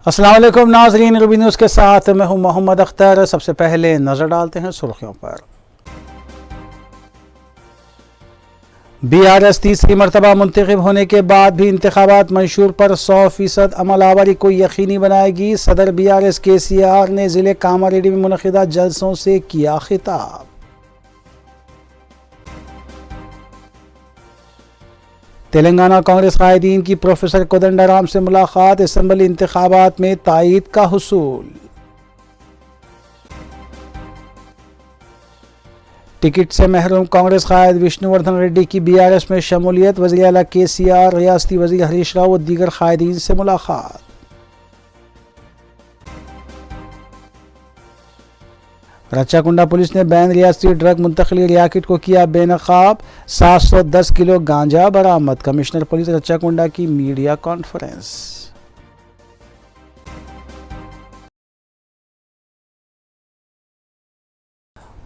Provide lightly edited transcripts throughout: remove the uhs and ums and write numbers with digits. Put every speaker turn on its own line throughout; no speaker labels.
अस्सलाम वालेकुम नाज़रीन, रूबी न्यूज़ के साथ मैं हूं मोहम्मद अख्तर। सबसे पहले नज़र डालते हैं सुर्खियों पर। BRS तीसरी मरतबा मुंतखब होने के बाद भी इंतखाबात मंशूर पर 100% अमलावरी को यकीनी बनाएगी। सदर BRS KCR ने ज़िले कामारेड्डी में मुनक़िदा जलसों से किया खिताब। तेलंगाना कांग्रेस कायदीन की प्रोफेसर कोदंडाराम से मुलाकात, असम्बली इंतखाबात में तायीद का हुसूल। टिकट से महरूम कांग्रेस कायद विष्णुवर्धन रेड्डी की BRS में शमूलियत, वज़ीर आला KCR, रियासती वज़ीर हरीश राव व दीगर कायदीन से मुलाकात। रच्चाकुंडा पुलिस ने बैन रियासती ड्रग मुंतकली रैकेट को किया बेनकाब, 710 किलो गांजा बरामद। कमिश्नर पुलिस रच्चाकुंडा की मीडिया कॉन्फ्रेंस।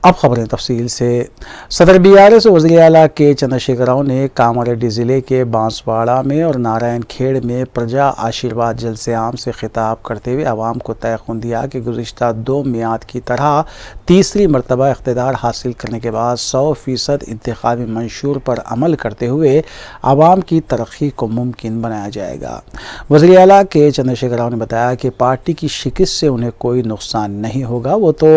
अब खबरें तफसील से। सदर BRS वज़ीर आला के चंद्रशेखर राव ने कामारेड्डी ज़िले के बांसवाड़ा में और नारायण खेड़ में प्रजा आशीर्वाद जलसे आम से खिताब करते हुए आवाम को तयक़ुन दिया कि गुज़िश्ता 2 मियाद की तरह तीसरी मरतबा इक़्तिदार हासिल करने के बाद 100% इंतखाबी मंशूर पर अमल करते हुए आवाम की तरक्की को मुमकिन बनाया जाएगा। वज़ीर आला के चंद्रशेखर राव ने बताया कि पार्टी की शिकस्त से उन्हें कोई नुकसान नहीं होगा। वो तो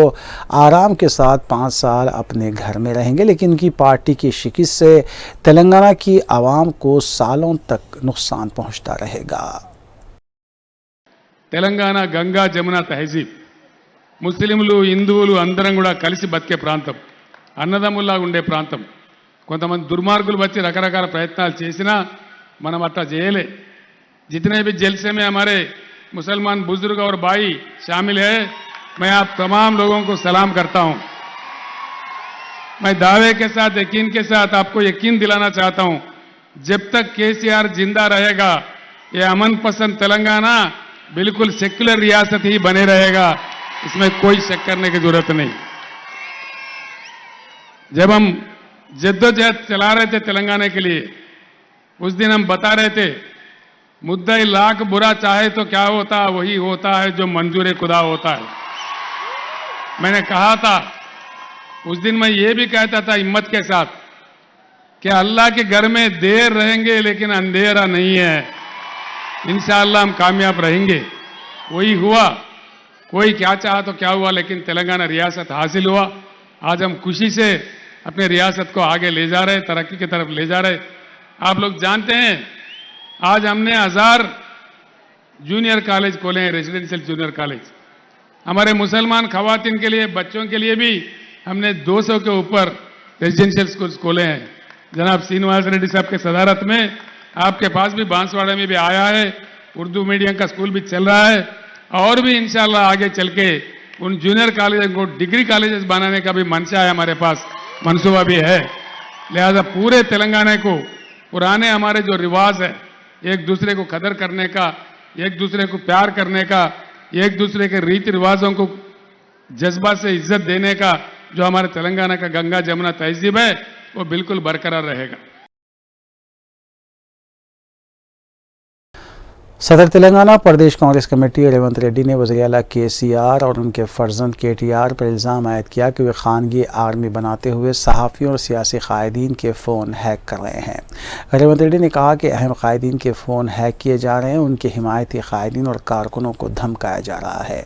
आराम के साथ 5 साल अपने घर में रहेंगे, लेकिन उनकी पार्टी की शिकस्त से तेलंगाना की आवाम को सालों तक नुकसान पहुंचता रहेगा।
तेलंगाना गंगा जमुना तहजीब ముస్లింలు హిందువులు అందరం కూడా కలిసి బతికే ప్రాంతం, అన్నదమ్ముల్లాగా ఉండే ప్రాంతం. కొంతమంది దుర్మార్గులు వచ్చి రకరకాల ప్రయత్నాలు చేసినా మనం అట్లా చేయలే. जितने भी जलसे में हमारे मुसलमान बुजुर्ग और भाई शामिल है, मैं आप तमाम लोगों को सलाम करता हूं। मैं दावे के साथ, यकीन के साथ आपको यकीन दिलाना चाहता हूं, जब तक KCR जिंदा रहेगा ये अमन पसंद तेलंगाना बिल्कुल सेक्युलर रियासत ही बने रहेगा, इसमें कोई शक करने की जरूरत नहीं। जब हम जद्दोजहद चला रहे थे तेलंगाना के लिए, उस दिन हम बता रहे थे मुद्दई लाख बुरा चाहे तो क्या होता, वही होता है जो मंजूर खुदा होता है। मैंने कहा था उस दिन, मैं ये भी कहता था हिम्मत के साथ कि अल्लाह के घर में देर रहेंगे लेकिन अंधेरा नहीं है, इंशाअल्लाह हम कामयाब रहेंगे। वही हुआ। कोई क्या चाहा तो क्या हुआ, लेकिन तेलंगाना रियासत हासिल हुआ। आज हम खुशी से अपने रियासत को आगे ले जा रहे, तरक्की की तरफ ले जा रहे। आप लोग जानते हैं आज हमने 1000 जूनियर कॉलेज खोले हैं, रेजिडेंशियल जूनियर कॉलेज। हमारे मुसलमान खवातीन के लिए, बच्चों के लिए भी हमने 200 के ऊपर रेजिडेंशियल स्कूल्स खोले हैं। जनाब श्रीनिवास रेड्डी साहब के सदारत में आपके पास भी बांसवाड़ा में भी आया है, उर्दू मीडियम का स्कूल भी चल रहा है, और भी इंशाल्लाह आगे चल के उन जूनियर कॉलेज को डिग्री कॉलेजेस बनाने का भी मंशा है, हमारे पास मनसूबा भी है। लिहाजा पूरे तेलंगाना को पुराने हमारे जो रिवाज है, एक दूसरे को कदर करने का, एक दूसरे को प्यार करने का, एक दूसरे के रीति रिवाजों को जज्बा से इज्जत देने का, जो हमारे तेलंगाना का गंगा जमुना तहजीब है, वो बिल्कुल बरकरार रहेगा।
सदर तेलंगाना प्रदेश कांग्रेस कमेटी रेवंत रेड्डी ने वज़ीर आला KCR और उनके फर्जंद KTR पर इल्ज़ाम आयद किया कि वे खानगी आर्मी बनाते हुए सहाफ़ियों और सियासी कायदीन के फ़ोन हैक कर रहे हैं। रेवंत रेड्डी ने कहा कि अहम कायदीन के फ़ोन हैक किए जा रहे हैं, उनके हिमायती कायदीन और कारकुनों को धमकाया जा रहा है।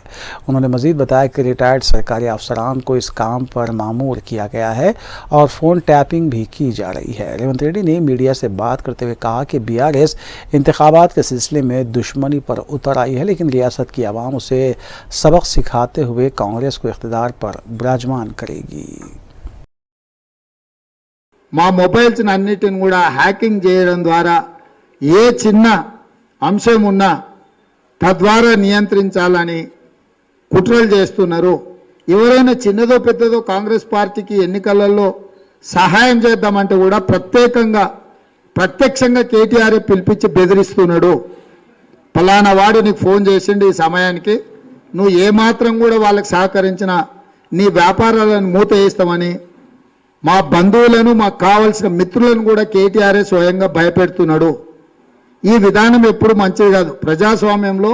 उन्होंने मज़ीद बताया कि रिटायर्ड सरकारी अफसरान को इस काम पर मामूर किया गया है और फ़ोन टैपिंग भी की जा रही है। रेवंत रेड्डी ने मीडिया से बात करते हुए कहा कि BRS इंतखाबात के सिलसिले में दुश्मनी पर उतर आई है, लेकिन रियासत की आवाम उसे सबक सिखाते हुए कांग्रेस को इख्तिदार पर विराजमान करेगी।
మా మొబైల్స్ అన్నిటిని కూడా హ్యాకింగ్ చేయడం ద్వారా ఏ చిన్న అంశం ఉన్నా తద్వారా నియంత్రించాలని కుట్రలు చేస్తున్నారు. ఎవరైనా చిన్నదో పెద్దదో కాంగ్రెస్ పార్టీకి ఎన్నికలలో సహాయం చేద్దామంటే కూడా ప్రత్యక్షంగా KTR పిలిపించి బెదిరిస్తున్నాడు. ఫలానా వాడు నీకు ఫోన్ చేసిండు, ఈ సమయానికి నువ్వు ఏమాత్రం కూడా వాళ్ళకి సహకరించినా నీ వ్యాపారాలను మూత వేస్తామని మా బంధువులను, మాకు కావాల్సిన మిత్రులను కూడా KTR స్వయంగా భయపెడుతున్నాడు. ఈ విధానం ఎప్పుడు మంచిది కాదు. ప్రజాస్వామ్యంలో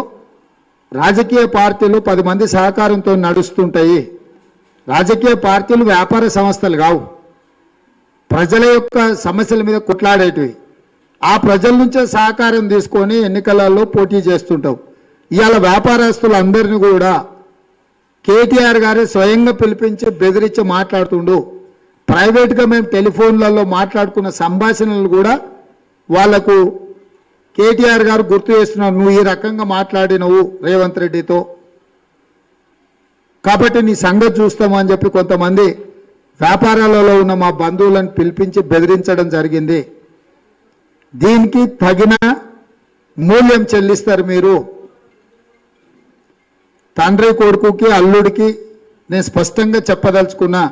రాజకీయ పార్టీలు 10 మంది సహకారంతో నడుస్తుంటాయి. రాజకీయ పార్టీలు వ్యాపార సంస్థలు కావు, ప్రజల యొక్క సమస్యల మీద కొట్లాడేటివి. ఆ ప్రజల నుంచే సహకారం తీసుకొని ఎన్నికలలో పోటీ చేస్తుంటావు. ఇవాళ వ్యాపారస్తులందరినీ కూడా కేటీఆర్ గారే స్వయంగా పిలిపించి బెదిరించి మాట్లాడుతుండు. ప్రైవేట్గా మేము టెలిఫోన్లలో మాట్లాడుకున్న సంభాషణలు కూడా వాళ్లకు కేటీఆర్ గారు గుర్తు చేస్తున్నారు. నువ్వు ఈ రకంగా మాట్లాడినవు రేవంత్ రెడ్డితో, కాబట్టి నీ సంగతి చూస్తామని చెప్పి కొంతమంది వ్యాపారాలలో ఉన్న మా బంధువులను పిలిపించి బెదిరించడం జరిగింది. దీనికి తగిన మూల్యం చెల్లిస్తారు మీరు. తండ్రి కొడుకుకి అల్లుడికి నేను స్పష్టంగా చెప్పదలుచుకున్నా.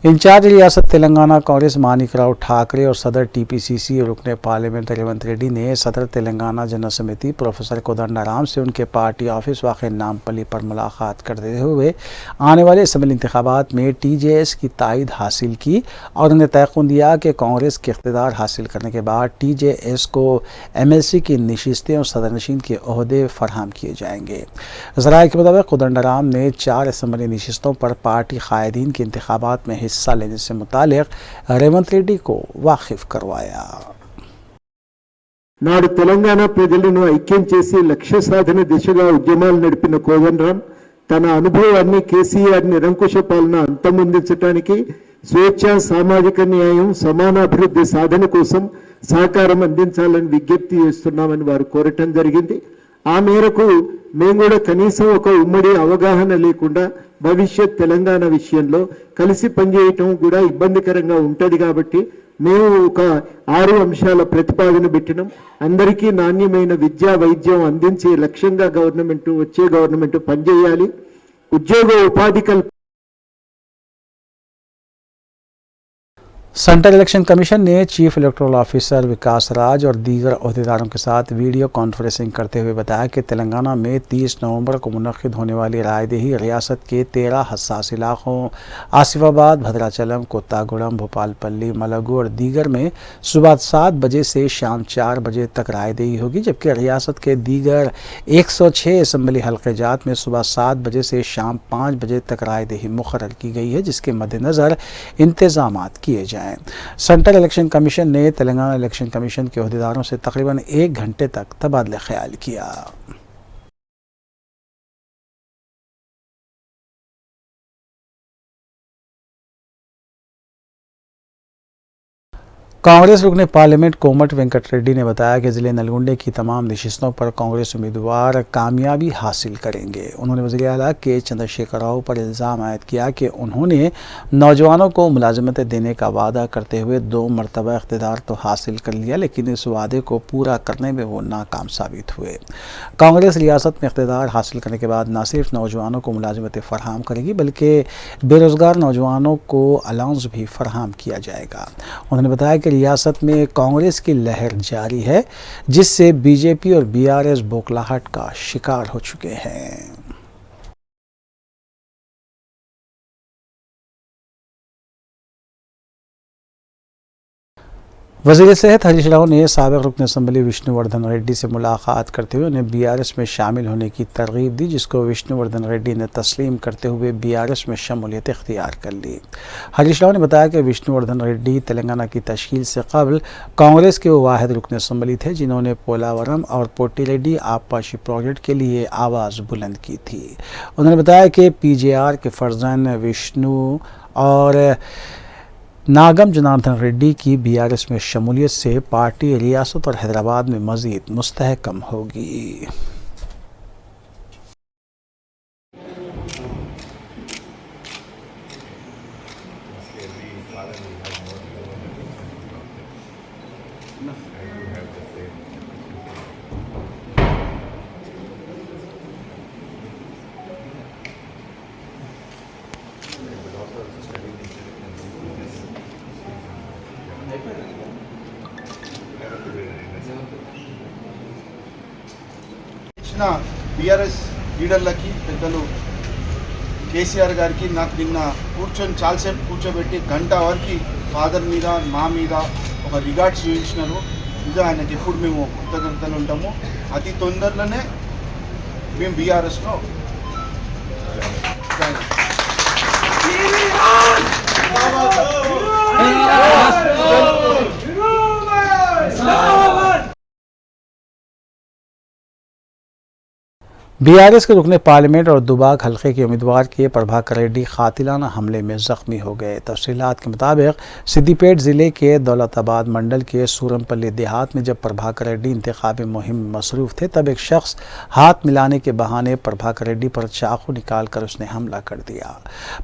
इंचार्ज रियासत तेलंगाना कांग्रेस मानिकराव ठाकरे और सदर टीपीसीसी और रुकने पार्लियामेंट रेवंत रेड्डी ने सदर तेलंगाना जनरल समिति प्रोफेसर कोदंडाराम से उनके पार्टी ऑफिस वाक़ नामपल्ली पर मुलाकात करते हुए आने वाले असम्बली इंतखाबात में टीजेएस की तायद हासिल की और उन्हें तयक़ुन दिया कि कांग्रेस के इक़्तिदार हासिल करने के बाद टीजेएस को एमएलसी की नशिस्तें और सदर नशीन के ओहदे फराहम किए जाएंगे। ज़राए के मुताबिक कोदंडाराम ने 4 असम्बली नशिस्तों पर पार्टी कायदीन के इंतखाबात में हिस्सा लेने से मुतालिक रेवंत रेड्डी को वाकिफ करवाया।
నాడు తెలంగాణ ప్రజలను ఐక్యం చేసి లక్ష్య సాధన దిశగా ఉద్యమాలు నడిపిన కోదండరాం తన అనుభవాన్ని కేసీఆర్ నిరంకుశ పాలన అంతమొందించడానికి స్వేచ్ఛ, సామాజిక న్యాయం, సమానాభివృద్ధి సాధన కోసం సహకారం అందించాలని విజ్ఞప్తి చేస్తున్నామని వారు కోరటం జరిగింది. ఆ మేరకు మేము కూడా కనీసం ఒక ఉమ్మడి అవగాహన లేకుండా భవిష్యత్ తెలంగాణ విషయంలో కలిసి పనిచేయటం కూడా ఇబ్బందికరంగా ఉంటుంది. కాబట్టి మేము ఒక 6 అంశాల ప్రతిపాదన పెట్టినాం. అందరికీ నాణ్యమైన విద్యా, వైద్యం అందించే లక్ష్యంగా వచ్చే గవర్నమెంట్ పనిచేయాలి. ఉద్యోగ ఉపాధి
सेंट्रल इलेक्शन कमीशन ने चीफ इलेक्टोरल ऑफिसर विकास राज और दीगर अहदेदारों के साथ वीडियो कॉन्फ्रेंसिंग करते हुए बताया कि तेलंगाना में 30 नवंबर को मुनक्किद होने वाली रायदही रियासत के 13 हसास इलाकों आसिफाबाद, भद्राचलम, कोत्तागुड़म, भोपालपल्ली, मलगू और दीगर में सुबह 7 बजे से शाम 4 बजे तक रायदही होगी, जबकि रियासत के दीगर 106 असम्बली हल्के जात में सुबह 7 बजे से शाम 5 बजे तक रायदही मुकर्रर की गई है, जिसके मद्देनज़र इंतजामात किए जाएँ। सेंट्रल इलेक्शन कमीशन ने तेलंगाना इलेक्शन कमीशन के अहदेदारों से तकरीबन 1 घंटे तक तबादला ख्याल किया। कांग्रेस रुकने पार्लियामेंट कोमट वेंकट रेड्डी ने बताया कि ज़िले नलगुंडे की तमाम नशिस्तों पर कांग्रेस उम्मीदवार कामयाबी हासिल करेंगे। उन्होंने वज़ीर आला के चंद्रशेखर राव पर इल्ज़ाम आयद किया कि उन्होंने नौजवानों को मुलाजमतें देने का वादा करते हुए 2 मरतबा इख्तिदार तो हासिल कर लिया, लेकिन इस वादे को पूरा करने में वो नाकाम साबित हुए। कांग्रेस रियासत में इख्तिदार हासिल करने के बाद न सिर्फ नौजवानों को मुलाजमतें फ़राहम करेगी, बल्कि बेरोज़गार नौजवानों को अलाउंस भी फ़राहम किया जाएगा। उन्होंने बताया कि रियासत में कांग्रेस की लहर जारी है, जिससे बीजेपी और बीआरएस बौखलाहट का शिकार हो चुके हैं। वज़ीर सेहत हरीश राव ने साबिक़ रुकन असम्बली विष्णुवर्धन रेड्डी से मुलाकात करते हुए उन्हें बीआरएस में शामिल होने की तरगीब दी, जिसको विष्णुवर्धन रेड्डी ने तस्लीम करते हुए बीआरएस में शमूलियत इख्तियार कर ली। हरीश राव ने बताया कि विष्णुवर्धन रेड्डी तेलंगाना की तश्कील से कबल कांग्रेस के वो वाहिद रुकन असम्बली थे जिन्होंने पोलावरम और पोटीरेड्डी आबपाशी प्रोजेक्ट के लिए आवाज़ बुलंद की थी। उन्होंने बताया कि पीजेआर के फर्जंद विष्णु और नागम जनार्दन रेड्डी की बीआरएस में शमूलियत से पार्टी रियासत और हैदराबाद में मज़ीद मुस्तहकम होगी।
బీఆర్ఎస్ లీడర్లకి పెద్దలు కేసీఆర్ గారికి నాకు నిన్న చాలాసేపు కూర్చోబెట్టి గంట వరకు ఫాదర్ మీద మా మీద ఒక రిగార్డ్స్ చూపించినారు. నిజం ఆయనకి ఎప్పుడు మేము కృతజ్ఞతలు ఉంటాము. అతి తొందరలోనే మేము బీఆర్ఎస్లో
बीआरएस के रुकने पार्लियामेंट और दुबाग हल्के के उम्मीदवार के प्रभाकर रेड्डी कातिलाना हमले में जख्मी हो गए। तफसीलात के मुताबिक सिद्दीपेट ज़िले के दौलताबाद मंडल के सूरमपल्ली देहात में जब प्रभाकर रेड्डी इंतखाबी मुहिम में मसरूफ़ थे तब एक शख्स हाथ मिलाने के बहाने प्रभाकर रेड्डी पर चाकू निकाल कर उसने हमला कर दिया।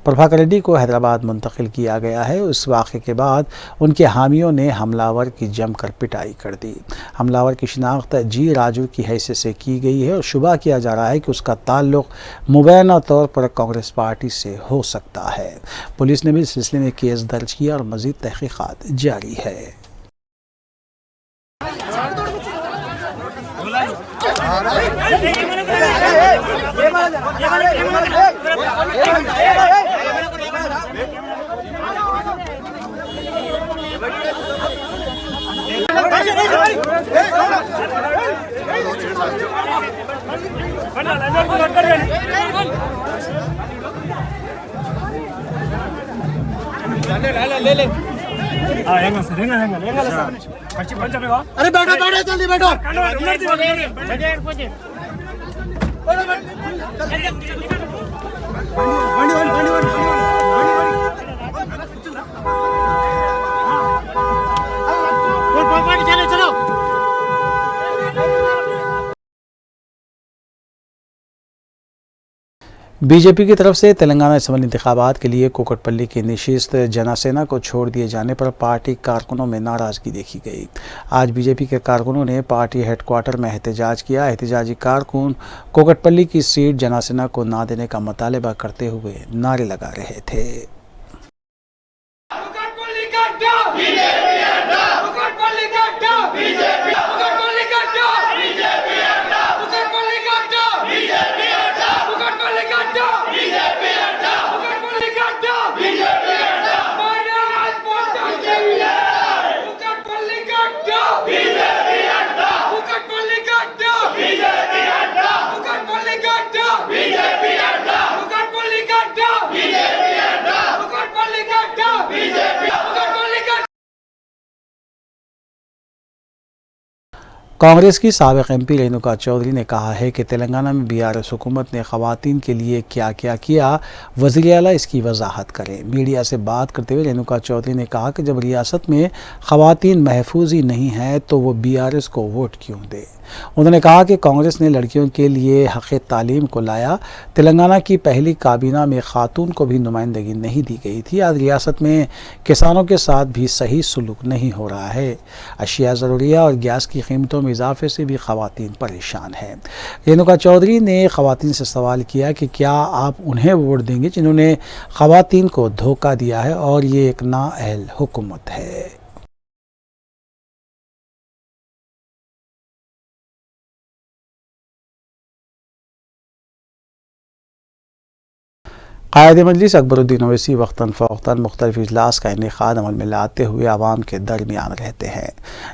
प्रभाकर रेड्डी को हैदराबाद मुंतकिल किया गया है। इस वाक़े के बाद उनके हामियों ने हमलावर की जमकर पिटाई कर दी। हमलावर की शिनाख्त जी राजू की हैसियत से की गई है और शुबा किया जा रहा है कि उसका ताल्लुक मुबैना तौर पर कांग्रेस पार्टी से हो सकता है। पुलिस ने भी इस सिलसिले में केस दर्ज किया और मजीद तहकीकात जारी है।
अरे बैठो बैठो जल्दी बैठो चलो
बीजेपी की तरफ से तेलंगाना असम्बली इंतखाबात के लिए कोकटपल्ली की नशिस्त जनासेना को छोड़ दिए जाने पर पार्टी कारकुनों में नाराज़गी देखी गई। आज बीजेपी के कारकुनों ने पार्टी हेडक्वार्टर में एहतजाज किया। एहतजाजी कारकुन कोकटपल्ली की सीट जनासेना को ना देने का मुतालबा करते हुए नारे लगा रहे थे। कांग्रेस की साबिक एमपी रेणुका चौधरी ने कहा है कि तेलंगाना में बीआरएस हुकूमत ने ख़वातीन के लिए क्या क्या किया, वज़ीर आला इसकी वजाहत करें। मीडिया से बात करते हुए रेणुका चौधरी ने कहा कि जब रियासत में ख़वातीन महफूज ही नहीं है तो वो बीआरएस को वोट क्यों दे। उन्होंने कहा कि कांग्रेस ने लड़कियों के लिए हक़ तालीम को लाया। तेलंगाना की पहली काबीना में खातून को भी नुमाइंदगी नहीं दी गई थी। आज रियासत में किसानों के साथ भी सही सुलूक नहीं हो रहा है। अशिया ज़रूरिया और गैस की कीमतों में इजाफे से भी ख़वातीन परेशान हैं। रेणुका चौधरी ने ख़वातीन से सवाल किया कि क्या आप उन्हें वोट देंगे जिन्होंने ख़वातीन को धोखा दिया है और ये एक नाअहल हुकूमत है। कायद मजलिस अकबरुद्दीन ओवैसी वक्तन फ़वक्तन मुख्तलिफ इजलास का इनेकाद अमल में लाते हुए आवाम के दरमियान रहते हैं।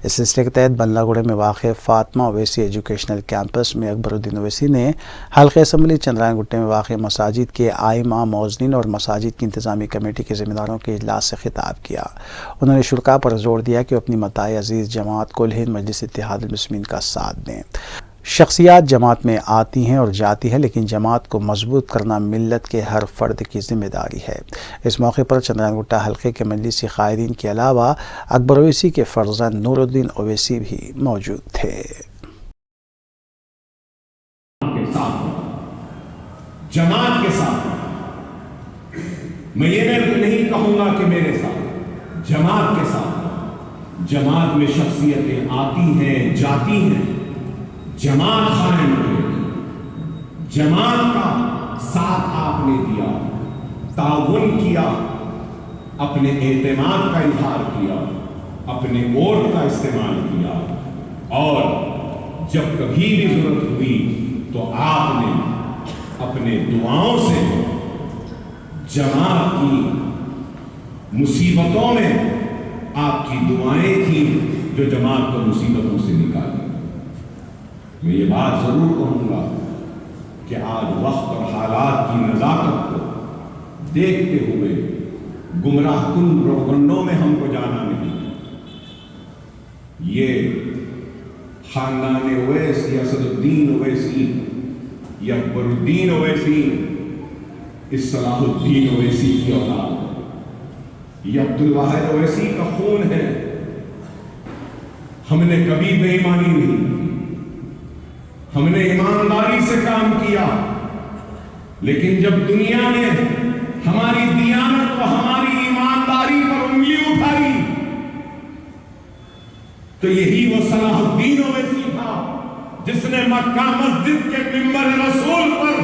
इस सिलसिले के तहत बल्लागुड़े में वाक़ फ़ातिमा ओवैसी एजुकेशनल कैंपस में अकबरुद्दीन ओवैसी ने हल्के असम्बली चंद्रायन गुट्टे में वाक़ मसाजिद के आइमा मौज़नीन और मसाजिद की इंतज़ामी कमेटी के ज़िम्मेदारों के इजलास से खिताब किया। उन्होंने शुरका पर जोर दिया कि अपनी मताए अज़ीज़ जमात कुल हिंद मजलिस इत्तेहादुल मुस्लिमीन का साथ दें। शख्सियात जमात में आती हैं और जाती हैं, लेकिन जमात को मजबूत करना मिल्लत के हर फ़र्द की ज़िम्मेदारी है। इस मौके पर चंद्रायन गुट्टा हल्के के मजलिसी क़ायदीन के अलावा अकबर ओवैसी के फ़र्जंद नूरुद्दीन ओवैसी भी मौजूद थे।
जमात के साथ मैं ये नहीं कहूंगा कि मेरे साथ, जमात के साथ। जमात में शख्सियतें आती हैं, जाती हैं, जमात कायम रहेगी। जमात का साथ आपने दिया, ताउन किया, अपने एतमाद का इजहार किया, अपने वोट का इस्तेमाल किया और जब कभी भी जरूरत हुई तो आपने अपने दुआओं से जमात की मुसीबतों में आपकी दुआएं थी जो जमात को मुसीबतों से निकाली। मैं ये बात जरूर कहूंगा कि आज वक्त और हालात की नजाकत को देखते हुए गुमराह कुन प्रोपगंडों में हमको जाना नहीं। ये खानदान ओवैस या सदुद्दीन ओवैसी या अकबरुद्दीन ओवैसी इस सलाहुद्दीन ओवैसी की औलाद, ये अब्दुल वाहिद ओवैसी का खून है। हमने कभी बेईमानी नहीं की, हमने ईमानदारी से काम किया, लेकिन जब दुनिया ने हमारी दियानत व हमारी ईमानदारी पर उंगली उठाई तो यही वो सलाहुद्दीन ओवैसी था जिसने मक्का मस्जिद के मिंबर रसूल पर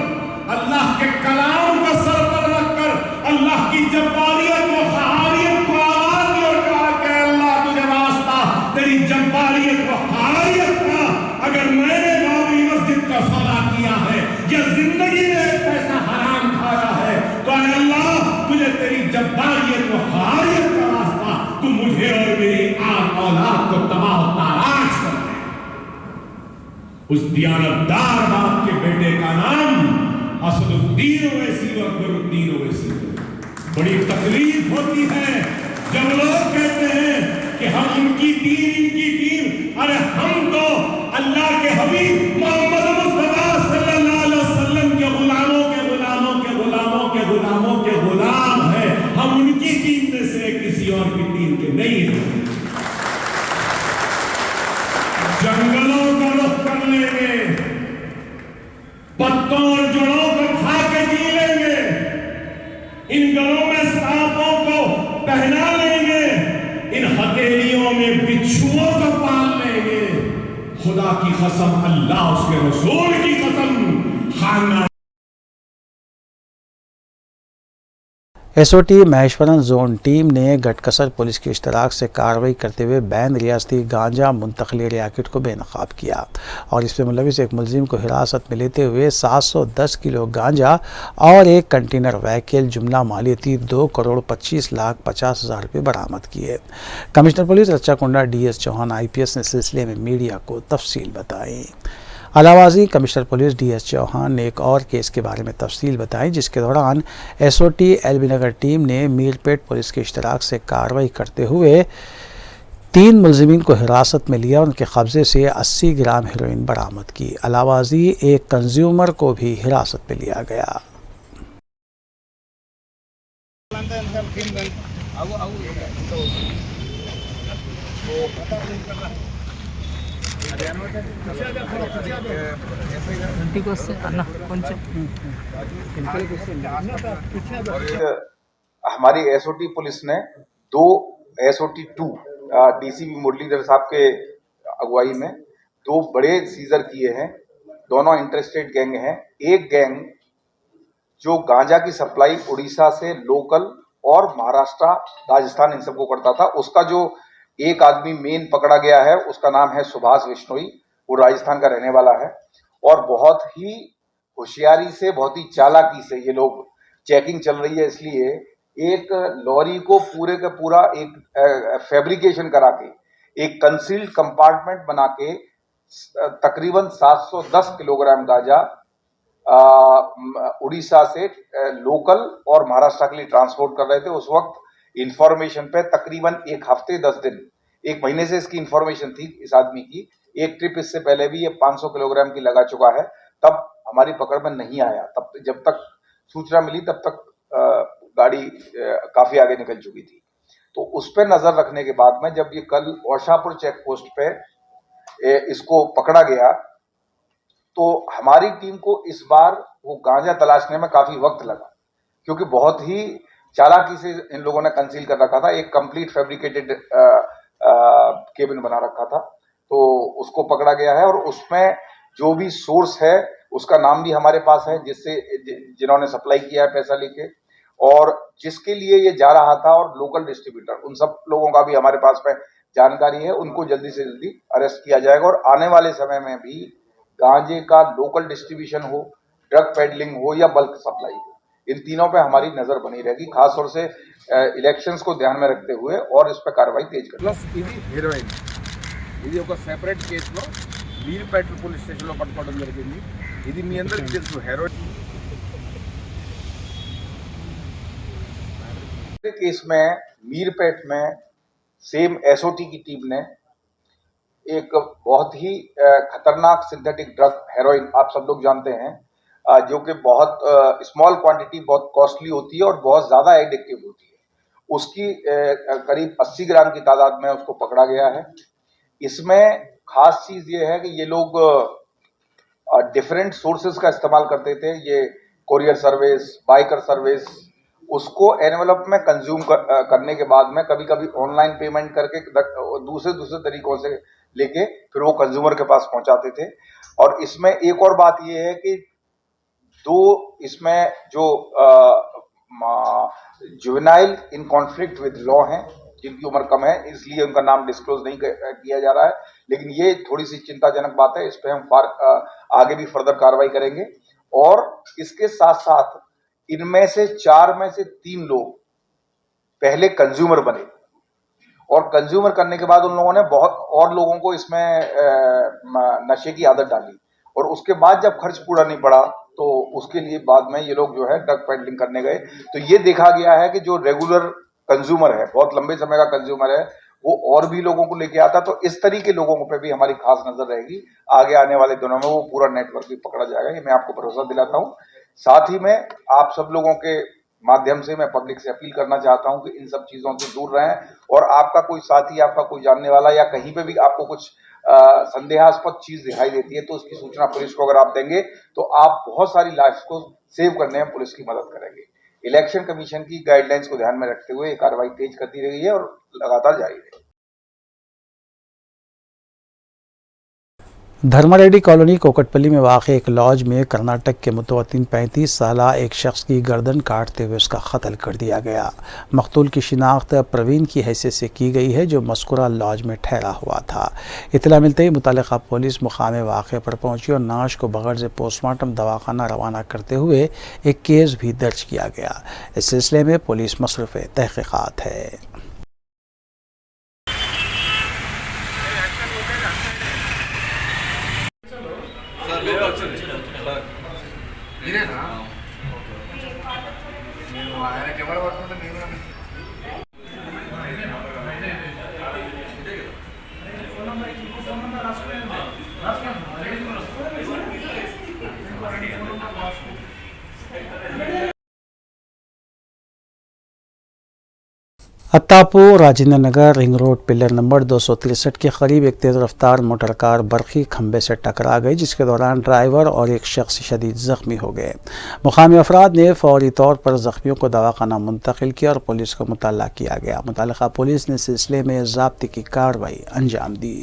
अल्लाह के कलाम को सर पर रखकर अल्लाह की जब्बारियत व क़हारियत को आवाज दी और कहा कि अल्लाह तुझे वास्ता तेरी जब्बारियत व क़हारियत का, अगर मैंने बाबरी मस्जिद का सौदा किया है या जिंदगी में एक पैसा हराम खाया है तो अल्लाह तुझे तेरी जब्बारियत व क़हारियत का वास्ता, तू मुझे और मेरी औलाद को तबाह ताराज कर दे। उस दियानतदार बाप के बेटे का नाम असदुद्दीन ओवैसी और अकबरुद्दीन ओवैसी। बड़ी तकलीफ होती है जब लोग कहते हैं कि हम उनकी दीन इनकी दीन। अरे हम तो अल्लाह के हबीब मोहम्मद मुस्तफा सल्लल्लाहु अलैहि वसल्लम के गुलामों के गुलामों के गुलामों के गुलामों के गुलाम हैं। हम उनकी दीन में से किसी और की दीन के नहीं हैं। जंगलों का रुख कर लेंगे, पत्तों और जड़ों को खा के जी लेंगे, इन गलों में सांपों को पहना लेंगे, इन हथेलियों में बिच्छुओं को पाल लेंगे। खुदा की कसम, अल्लाह उसके रसूल की कसम, खाना
एसओटी महेश्वरन जोन टीम ने गटकसर पुलिस की इश्तराक से कार्रवाई करते हुए बैन रियासती गांजा मुंतकली रैकेट को बेनकाब किया और इसमें मुलविस एक मुलजिम को हिरासत में लेते हुए 710 किलो गांजा और एक कंटेनर व्हीकल जुमला मालियती 2,25,50,000 रुपये बरामद किए। कमिश्नर पुलिस रच्चा कुंडा DS चौहान IPS ने सिलसिले में मीडिया को तफसील बताई। अलावाजी कमिश्नर पुलिस DS चौहान ने एक और केस के बारे में तफसील बताई जिसके दौरान एसओटी एलबी नगर टीम ने मीरपेट पुलिस के इश्तराक से कार्रवाई करते हुए 3 मुलजिमीन को हिरासत में लिया और उनके कब्जे से 80 ग्राम हेरोइन बरामद की। अलावाजी एक कंज्यूमर को भी हिरासत में लिया गया।
हमारी एसओटी पुलिस ने 2 SOT 2 DCP मुरलीधर साहब के अगुवाई में 2 बड़े सीजर किए हैं। दोनों इंटरस्टेट गैंग हैं। एक गैंग जो गांजा की सप्लाई उड़ीसा से लोकल और महाराष्ट्र राजस्थान इन सबको करता था, उसका जो एक आदमी मेन पकड़ा गया है उसका नाम है सुभाष बिश्नोई। वो राजस्थान का रहने वाला है और बहुत ही होशियारी से, बहुत ही चालाकी से ये लोग चेकिंग चल रही है, इसलिए एक लॉरी को पूरे का पूरा एक फैब्रिकेशन करा के एक कंसील्ड कंपार्टमेंट बना के तकरीबन 710 किलोग्राम गांजा उड़ीसा से लोकल और महाराष्ट्र के लिए ट्रांसपोर्ट कर रहे थे। उस वक्त इंफॉर्मेशन पे तकरीबन एक हफ्ते 10 दिन, एक महीने से इसकी इंफॉर्मेशन थी इस आदमी की। एक ट्रिप इससे पहले भी ये 500 किलोग्राम की लगा चुका है, तब हमारी पकड़ में नहीं आया। तब जब तक सूचना मिली तब तक गाड़ी काफी आगे निकल चुकी थी। तो उस पर नजर रखने के बाद में जब ये कल औशापुर चेक पोस्ट पे इसको पकड़ा गया तो हमारी टीम को इस बार वो गांजा तलाशने में काफी वक्त लगा, क्योंकि बहुत ही चालाकी से इन लोगों ने कंसील कर रखा था। एक कंप्लीट फैब्रिकेटेड केबिन बना रखा था, तो उसको पकड़ा गया है और उसमें जो भी सोर्स है उसका नाम भी हमारे पास है, जिन्होंने सप्लाई किया है पैसा लेके, और जिसके लिए ये जा रहा था, और लोकल डिस्ट्रीब्यूटर, उन सब लोगों का भी हमारे पास में जानकारी है। उनको जल्दी से जल्दी अरेस्ट किया जाएगा और आने वाले समय में भी गांजे का लोकल डिस्ट्रीब्यूशन हो, ड्रग पेडलिंग हो या बल्क सप्लाई हो, इन तीनों पे हमारी नजर बनी रहेगी, खास तौर से इलेक्शंस को ध्यान में रखते हुए, और इस पर कार्रवाई तेज कर।
ప్లస్ ఇది హెరోయిన్, ఇది ఒక సెపరేట్ కేసులో వీర్పేట పోలీస్ స్టేషన్లో పట్టుకోవడం జరిగింది. ఇది మీ అందరికీ తెలుసు. హెరోయిన్
केस में मीरपेट में सेम एसओटी की टीम ने एक बहुत ही खतरनाक सिंथेटिक ड्रग हेरोइन, आप सब लोग जानते हैं, जो कि बहुत स्मॉल क्वांटिटी, बहुत कॉस्टली होती है और बहुत ज़्यादा एडिक्टिव होती है, उसकी करीब 80 ग्राम की तादाद में उसको पकड़ा गया है. इसमें खास चीज़ ये है कि ये लोग डिफरेंट सोर्सेज का इस्तेमाल करते थे. ये कोरियर सर्विस, बाइकर सर्विस, उसको एनवेलप में कंज्यूम करने के बाद में कभी कभी ऑनलाइन पेमेंट करके दूसरे तरीकों से लेके फिर वो कंज्यूमर के पास पहुंचाते थे. और इसमें एक और बात ये है कि इसमें जो juvenile in conflict with law हैं, जिनकी उम्र कम है, इसलिए उनका नाम डिस्क्लोज नहीं किया जा रहा है, लेकिन ये थोड़ी सी चिंताजनक बात है. इस पर हम आगे भी फर्दर कार्रवाई करेंगे. और इसके साथ साथ इनमें से 4 में से 3 लोग पहले कंज्यूमर बने, और कंज्यूमर करने के बाद उन लोगों ने बहुत और लोगों को इसमें नशे की आदत डाली, और उसके बाद जब खर्च पूरा नहीं पड़ा तो उसके लिए बाद में ये लोग जो है ड्रग पेडलिंग करने गए. तो ये देखा गया है कि जो रेगुलर कंज्यूमर है, बहुत लंबे समय का कंज्यूमर है, वो और भी लोगों को लेके आता. तो इस तरह के लोगों पे भी हमारी खास नजर रहेगी. आगे आने वाले दिनों में वो पूरा नेटवर्क भी पकड़ा जाएगा, ये मैं आपको भरोसा दिलाता हूँ. साथ ही में आप सब लोगों के माध्यम से मैं पब्लिक से अपील करना चाहता हूं कि इन सब चीजों से दूर रहें, और आपका कोई साथी, आपका कोई जानने वाला, या कहीं पे भी आपको कुछ संदेहास्पद चीज दिखाई देती है तो उसकी सूचना पुलिस को अगर आप देंगे तो आप बहुत सारी लाइफ्स को सेव करने में पुलिस की मदद करेंगे. इलेक्शन कमीशन की गाइडलाइंस को ध्यान में रखते हुए ये कार्रवाई तेज करती रही है और लगातार जारी रहेगी.
धर्मारेड्डी कॉलोनी कोकटपल्ली में वाक़ एक लॉज में कर्नाटक के मुतवत्तिन 35 साला एक शख्स की गर्दन काटते हुए उसका कत्ल कर दिया गया. मकतूल की शिनाख्त प्रवीण की हैसियत से की गई है, जो मज़कूरा लॉज में ठहरा हुआ था. इत्तला मिलते ही मुतल्लिक़ा पुलिस मुकाम वाक़े पर पहुंची और नाश को बगैर से पोस्टमार्टम दवाखाना रवाना करते हुए एक केस भी दर्ज किया गया. इस सिलसिले में पुलिस मसरूफ़ तहक़ीक़ात है. Attapur Rajendra Nagar ring road pillar number 263 के करीब एक तेज़ रफ्तार मोटर कार बरखी खंबे से टकरा गई, जिसके दौरान ड्राइवर और एक शख्स शदीद ज़ख्मी हो गए. मुकामी अफराद ने फौरी तौर पर ज़ख्मियों को दवाखाना मुंतकिल किया और पुलिस को मुतल्ला किया गया. मुतल्लिक़ा पुलिस ने सिलसिले में ज़ाब्ते की कार्रवाई अंजाम दी.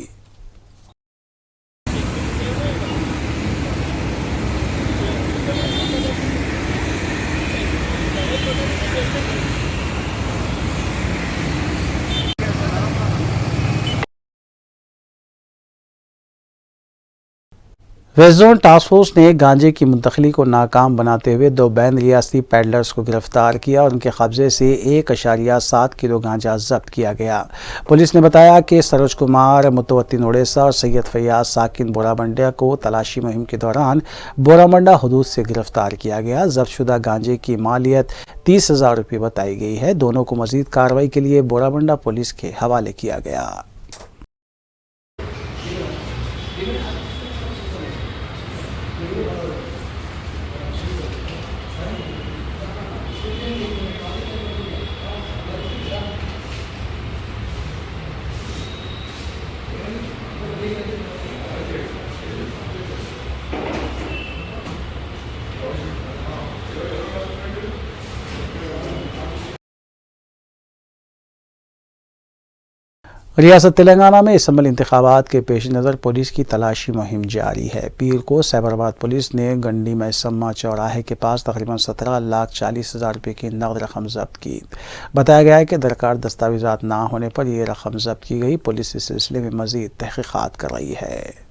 वेस्ट जोन टास्क फोर्स ने गांजे की मुंतकली को नाकाम बनाते हुए 2 बैन रियासती पैडलर्स को गिरफ्तार किया और उनके कब्जे से 1.7 किलो गांजा जब्त किया गया. पुलिस ने बताया कि सरोज कुमार मुतवत्तिन ओडिशा और सैयद फैयाज साकिन बोराबंडा को तलाशी मुहिम के दौरान बोराबंडा हदूद से गिरफ्तार किया गया. जब्तशुदा गांजे की मालियत 30,000 रुपये बताई गई है. दोनों को मजीद कार्रवाई के लिए बोराबंडा पुलिस के हवाले किया गया. रियासत तेलंगाना में इसम्बली इंतखाबात के पेश नज़र पुलिस की तलाशी मुहिम जारी है. पीर को साइबराबाद पुलिस ने गंडी मैसम्मा चौराहे के पास तकरीबन 17,40,000 रुपये की नकद रकम जब्त की. बताया गया है कि दरकार दस्तावेज़ात ना होने पर यह रकम जब्त की गई. पुलिस इस सिलसिले में मज़ीद तहक़ीक़ात कर रही है.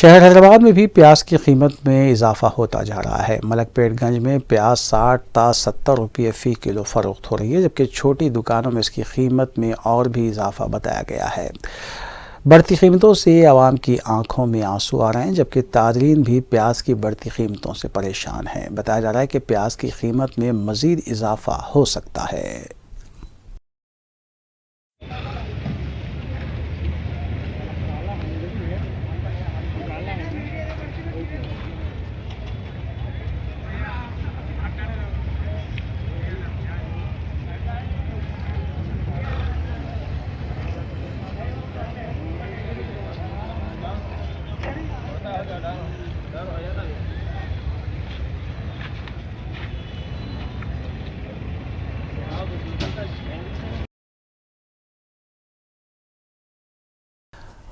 शहर हैदराबाद में भी प्याज की कीमत में इजाफा होता जा रहा है। मलकपेटगंज में प्याज 60 ता 70 रुपये फ़ी किलो फ़रोख्त हो रही है, जबकि छोटी दुकानों में इसकी कीमत में और भी इजाफा बताया गया है। बढ़ती कीमतों से आवाम की आंखों में आंसू आ रहे हैं, जबकि ताजरीन भी प्याज की बढ़ती कीमतों से परेशान हैं। बताया जा रहा है कि प्याज की कीमत में मज़ीद इजाफा हो सकता है।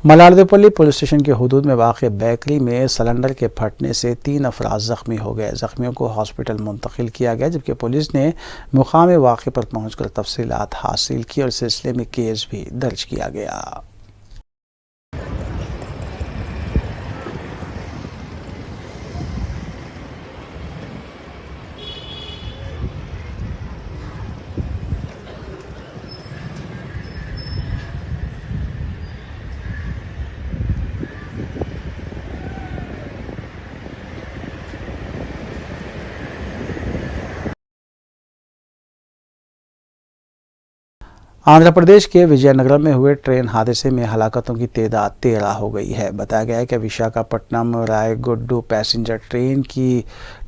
मलारदेपल्ली पुलिस स्टेशन के हुदूद में वाक़ बेकरी में सिलेंडर के फटने से 3 अफराद ज़ख्मी हो गए। ज़ख्मियों को हॉस्पिटल मुंतकिल किया गया, जबकि पुलिस ने मुकाम वाक़े पर पहुंचकर तफसीलात हासिल की और इस सिलसिले में केस भी दर्ज किया गया। आंध्र प्रदेश के विजयनगरम में हुए ट्रेन हादसे में हलाकतों की तादाद 13 हो गई है। बताया गया है कि विशाखापट्टनम रायगुड्डू पैसेंजर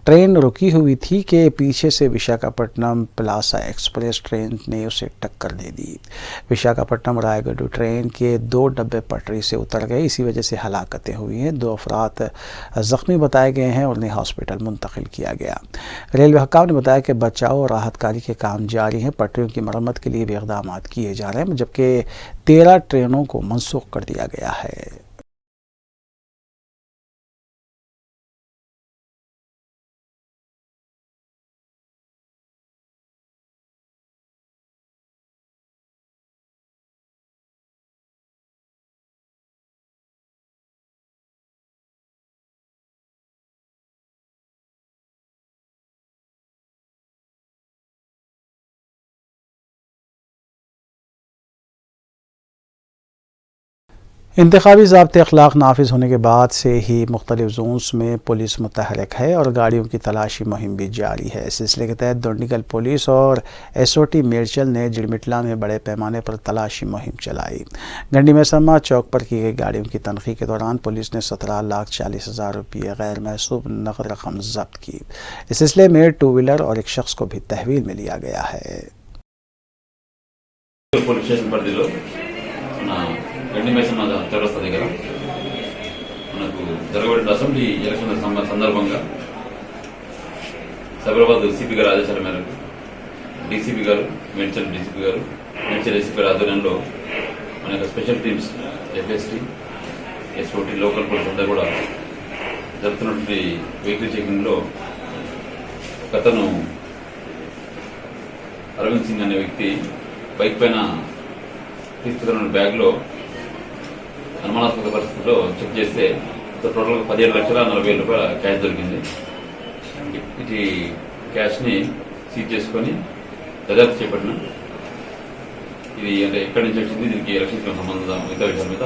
ट्रेन रुकी हुई थी कि पीछे से विशाखापट्टनम प्लासा एक्सप्रेस ट्रेन ने उसे टक्कर दे दी। विशाखापट्टनम रायगुड्डू ट्रेन के 2 डब्बे पटरी से उतर गए, इसी वजह से हलाकतें हुई हैं। 2 अफराद ज़ख्मी बताए गए हैं और उन्हें हॉस्पिटल मुंतकिल किया गया। रेलवे हकाम ने बताया कि बचाव और राहत कार्य के काम जारी हैं। पटरियों की मरम्मत के लिए भी इक़दाम किए जा रहे हैं, जबकि 13 ट्रेनों को मनसूख कर दिया गया है। इंतखाबी ज़ाब्ते अखलाक नाफिज होने के बाद से ही मुख्तलिफ जोन्स में पुलिस मुतहरक है और गाड़ियों की तलाशी मुहिम भी जारी है। इस सिलसिले के तहत दोंडीगल पुलिस और SOT मेरचल ने जिड़मिटला में बड़े पैमाने पर तलाशी मुहिम चलाई। गंडी में समा चौक पर की गई गाड़ियों की तनखी के दौरान पुलिस ने 17,40,000 रुपये गैर महसूब नकद रकम जब्त की। इस सिलसिले में 2 व्हीलर और एक शख्स को भी तहवील में लिया गया है।
గండి మైసమ్మ చౌరస్తా దగ్గర మనకు జరగబడిన అసెంబ్లీ ఎలక్షన్ సందర్భంగా సైబరాబాద్ సిపి గారి ఆదేశాల మేరకు డీసీపీ గారు, మేడ్చల్ డీసీపీ గారు, మేడ్చల్ ఎస్పీ గారి ఆధ్వర్యంలో మన యొక్క special teams FST, SOT, local police అంతా కూడా జరుగుతున్నటువంటి వెహికల్ చెకింగ్లో గతను అరవింద్ సింగ్ అనే వ్యక్తి బైక్ పైన తీసుకున్న బ్యాగ్లో అనుమానాస్పద పరిస్థితుల్లో చెక్ చేస్తే టోటల్గా 17,40,000 రూపాయల క్యాష్ దొరికింది. ఇది క్యాష్ని సీజ్ చేసుకొని దర్యాప్తు చేపట్టిన. ఇది అంటే ఎక్కడి నుంచి వచ్చింది, దీనికి ఎలక్షన్ సంబంధం మిగతా విషయాల మీద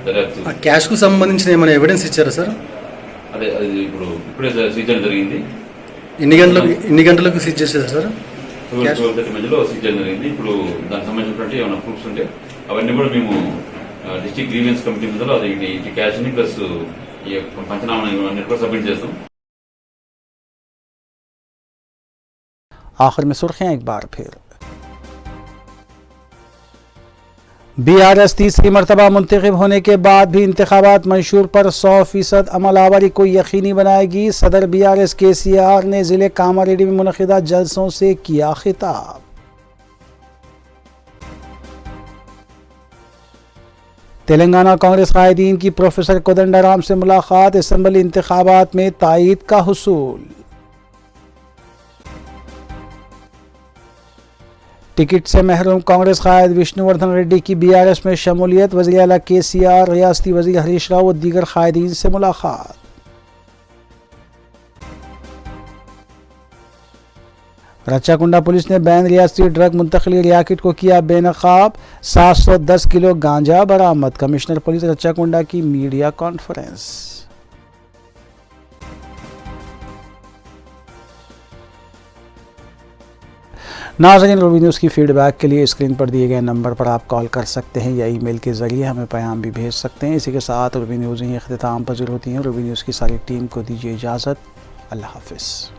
దర్యాప్తు.
క్యాష్ కు సంబంధించిన ఏమైనా ఎవిడెన్స్ ఇచ్చారా సార్?
అదే అది ఇప్పుడే సీజ్ చేయడం జరిగింది.
ఎన్ని గంటలకు సీజ్ చేశారు సార్?
12:30 మధ్యలో సీజ్ చేయడం జరిగింది. ఇప్పుడు దానికి సంబంధించినటువంటి ఏమైనా ప్రూఫ్స్ ఉంటే అవన్నీ కూడా మేము డిస్ట్రిక్ట్ గ్రీవెన్స్ కమిటీ ముందులో అది క్యాష్ ని ప్లస్ ఈ పంచనామా అన్ని కూడా సబ్మిట్ చేస్తాం.
आखिर में सुर्खियां एक बार फिर। BRS तीसरी मरतबा मुंतखब होने के बाद भी इंतखाबात मंशूर पर 100% अमलावरी को यकीनी बनाएगी। सदर BRS KCR ने जिले कामारेड्डी में मुनक़िदा जलसों से किया खिताब। तेलंगाना कांग्रेस कायदीन की प्रोफेसर कोदंडराम से मुलाकात, असम्बली इंतखाबात में तायीद का हुसूल। टिकट से महरूम कांग्रेस कायद विष्णुवर्धन रेड्डी की बीआरएस में शमूलियत। वज़ीर आला केसीआर, रियासती वज़ीर हरीश राव और दीगर कायदीन से मुलाकात। रच्चाकुंडा पुलिस ने बैन रियासती ड्रग मुंतकली रैकेट को किया बेनकाब। 710 किलो गांजा बरामद। कमिश्नर पुलिस रच्चाकुंडा की मीडिया कॉन्फ्रेंस। नाज़रीन, रूबी न्यूज़ की फीडबैक के लिए स्क्रीन पर दिए गए नंबर पर आप कॉल कर सकते हैं या ईमेल के ज़रिए हमें पैगाम भी भेज सकते हैं। इसी के साथ रूबी न्यूज़ ही इख्तिताम पज़ीर होती हैं। रूबी न्यूज़ की सारी टीम को दीजिए इजाज़त। अल्लाह हाफ़िज़।